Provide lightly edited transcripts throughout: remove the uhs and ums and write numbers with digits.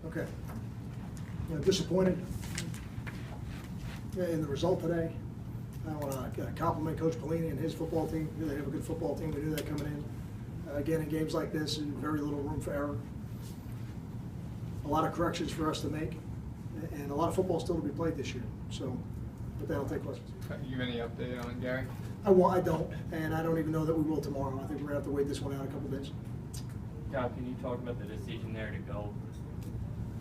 Okay. Disappointed in the result today. I want to compliment Coach Pelini and his football team. They have a good football team. We knew that coming in. Again, in games like this, very little room for error. A lot of corrections for us to make, and a lot of football still to be played this year. So, but that'll take questions. You have any update on Gary? I don't, and I don't even know that we will tomorrow. I think we're going to have to wait this one out a couple days. John, can you talk about the decision there to go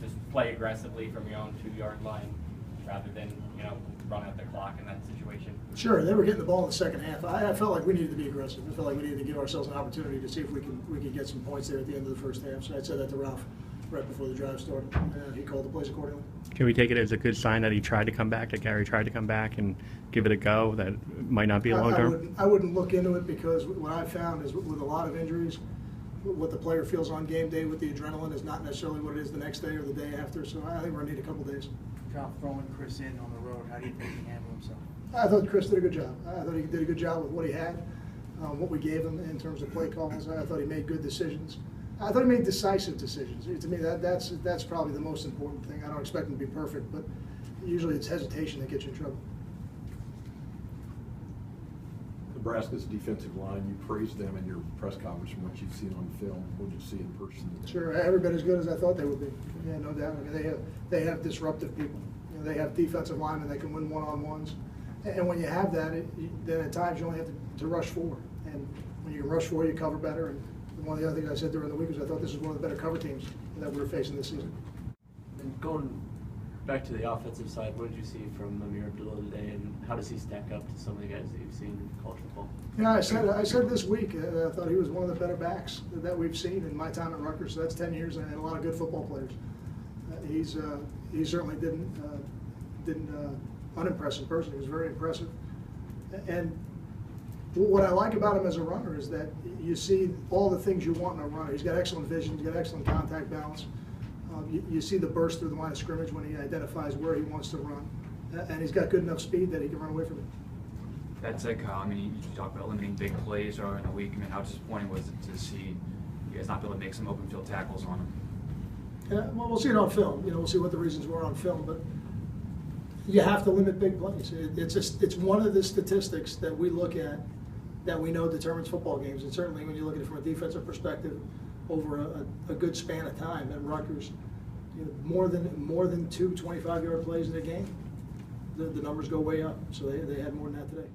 just play aggressively from your own 2-yard line rather than, run out the clock in that situation? Sure, they were getting the ball in the second half. I felt like we needed to be aggressive. I felt like we needed to give ourselves an opportunity to see if we could get some points there at the end of the first half. So I said that to Ralph right before the drive started. He called the plays accordingly. Can we take it as a good sign that he tried to come back, that Gary tried to come back and give it a go, that might not be a long term? I wouldn't look into it, because what I've found is with a lot of injuries, what the player feels on game day with the adrenaline is not necessarily what it is the next day or the day after. So I think we're going to need a couple days. John, throwing Chris in on the road, how do you think he handled himself? I thought Chris did a good job. I thought he did a good job with what he had, what we gave him in terms of play calls. I thought he made good decisions. I thought he made decisive decisions. To me, that's probably the most important thing. I don't expect him to be perfect, but usually it's hesitation that gets you in trouble. Nebraska's defensive line, you praised them in your press conference from what you've seen on film. What did you see in person? Sure, every bit as good as I thought they would be. Yeah, no doubt. I mean, they have disruptive people. They have defensive linemen that can win one-on-ones. And when you have that, then at times you only have to rush forward. And when you can rush forward, you cover better. And one of the other things I said during the week was I thought this was one of the better cover teams that we were facing this season. And going back to the offensive side, what did you see from Amir Abdullah today, and how does he stack up to some of the guys that you've seen in college football? Yeah, I said this week, I thought he was one of the better backs that we've seen in my time at Rutgers. So that's 10 years and a lot of good football players. He certainly didn't unimpress in person. He was very impressive. And what I like about him as a runner is that you see all the things you want in a runner. He's got excellent vision. He's got excellent contact balance. You see the burst through the line of scrimmage when he identifies where he wants to run. And he's got good enough speed that he can run away from it. That said, Kyle, I mean, you talk about limiting big plays earlier in the week. I mean, how disappointing was it to see you guys not be able to make some open field tackles on him? Well, we'll see it on film. We'll see what the reasons were on film. But you have to limit big plays. It's one of the statistics that we look at that we know determines football games. And certainly when you look at it from a defensive perspective over a good span of time at Rutgers, more than two 25-yard plays in a game, the numbers go way up. So they had more than that today.